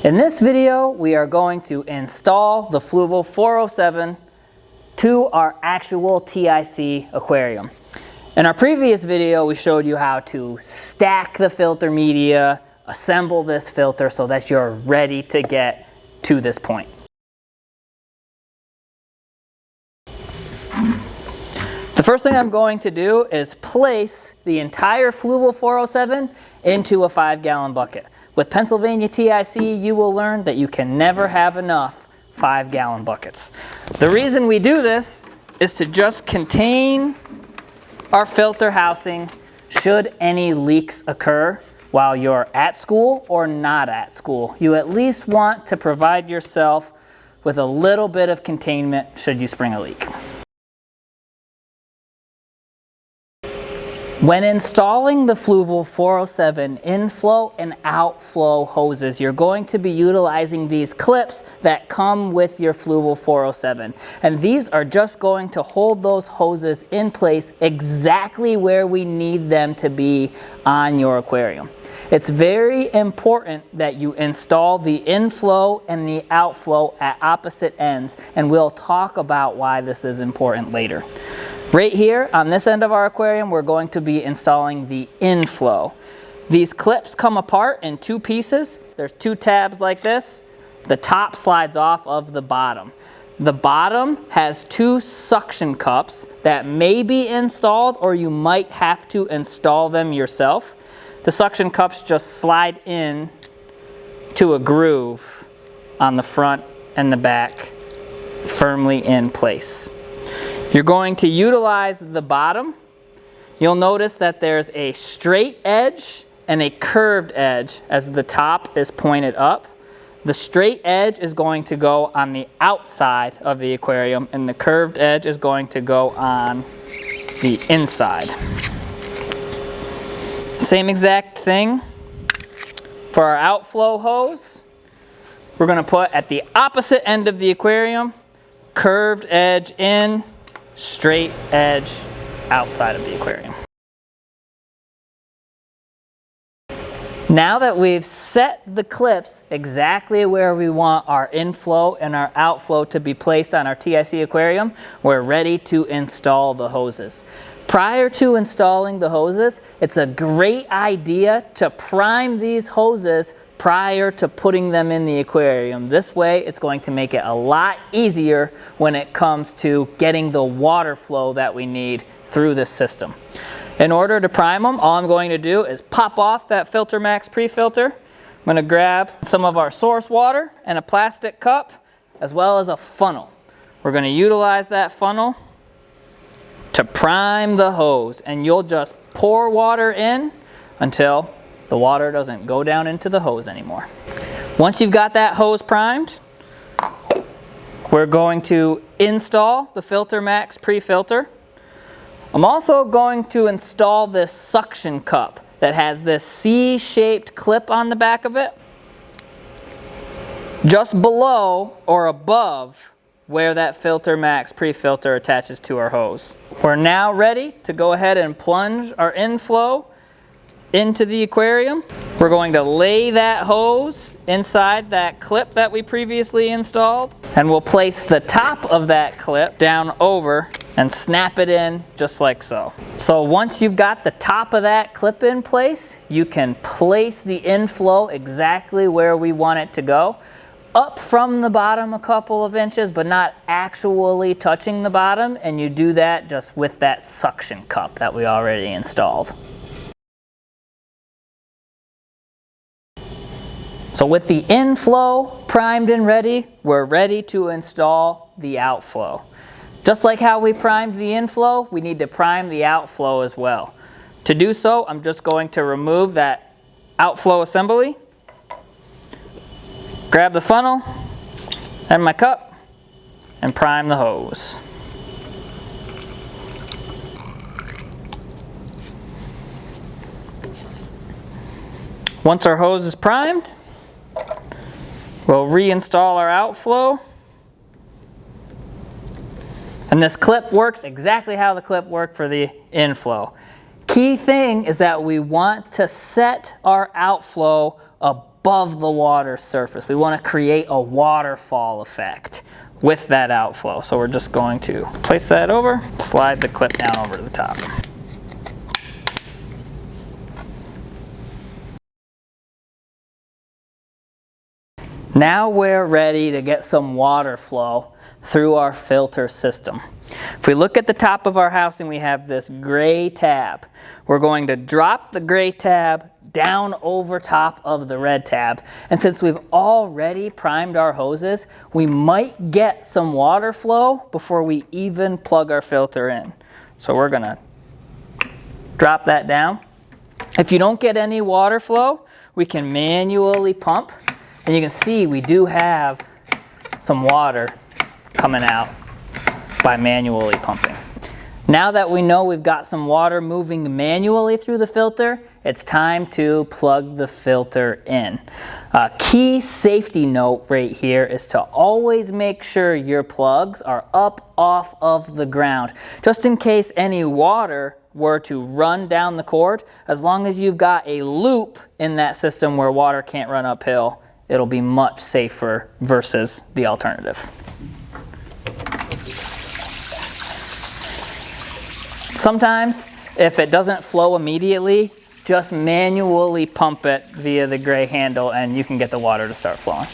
In this video, we are going to install the Fluval 407 to our actual TIC aquarium. In our previous video, we showed you how to stack the filter media, assemble this filter so that you're ready to get to this point. The first thing I'm going to do is place the entire Fluval 407 into a 5-gallon bucket. With Pennsylvania TIC, you will learn that you can never have enough 5-gallon buckets. The reason we do this is to just contain our filter housing should any leaks occur while you're at school or not at school. You at least want to provide yourself with a little bit of containment should you spring a leak. When installing the Fluval 407 inflow and outflow hoses, you're going to be utilizing these clips that come with your Fluval 407. And these are just going to hold those hoses in place exactly where we need them to be on your aquarium. It's very important that you install the inflow and the outflow at opposite ends, and we'll talk about why this is important later. Right here on this end of our aquarium, we're going to be installing the inflow. These clips come apart in two pieces. There's two tabs like this. The top slides off of the bottom. The bottom has two suction cups that may be installed, or you might have to install them yourself. The suction cups just slide in to a groove on the front and the back, firmly in place. You're going to utilize the bottom. You'll notice that there's a straight edge and a curved edge as the top is pointed up. The straight edge is going to go on the outside of the aquarium, and the curved edge is going to go on the inside. Same exact thing for our outflow hose. We're going to put at the opposite end of the aquarium, curved edge in, straight edge outside of the aquarium. Now that we've set the clips exactly where we want our inflow and our outflow to be placed on our TIC aquarium, we're ready to install the hoses. Prior to installing the hoses, it's a great idea to prime these hoses prior to putting them in the aquarium. This way, it's going to make it a lot easier when it comes to getting the water flow that we need through this system. In order to prime them, all I'm going to do is pop off that Filter Max pre-filter. I'm going to grab some of our source water and a plastic cup, as well as a funnel. We're going to utilize that funnel to prime the hose, and you'll just pour water in until the water doesn't go down into the hose anymore. Once you've got that hose primed, we're going to install the Filter Max pre-filter. I'm also going to install this suction cup that has this C-shaped clip on the back of it, just below or above where that Filter Max pre-filter attaches to our hose. We're now ready to go ahead and plunge our inflow into the aquarium. We're going to lay that hose inside that clip that we previously installed, and we'll place the top of that clip down over and snap it in just like so. So once you've got the top of that clip in place, you can place the inflow exactly where we want it to go, up from the bottom a couple of inches, but not actually touching the bottom, and you do that just with that suction cup that we already installed. So with the inflow primed and ready, we're ready to install the outflow. Just like how we primed the inflow, we need to prime the outflow as well. To do so, I'm just going to remove that outflow assembly, grab the funnel and my cup, and prime the hose. Once our hose is primed, we'll reinstall our outflow. And this clip works exactly how the clip worked for the inflow. Key thing is that we want to set our outflow above above the water surface. We want to create a waterfall effect with that outflow. So we're just going to place that over, slide the clip down over to the top. Now we're ready to get some water flow through our filter system. If we look at the top of our housing, we have this gray tab. We're going to drop the gray tab down over top of the red tab. And since we've already primed our hoses, we might get some water flow before we even plug our filter in. So we're gonna drop that down. If you don't get any water flow, we can manually pump. And you can see we do have some water coming out by manually pumping. Now that we know we've got some water moving manually through the filter, it's time to plug the filter in. A key safety note right here is to always make sure your plugs are up off of the ground. Just in case any water were to run down the cord, as long as you've got a loop in that system where water can't run uphill, it'll be much safer versus the alternative. Sometimes, if it doesn't flow immediately, just manually pump it via the gray handle and you can get the water to start flowing.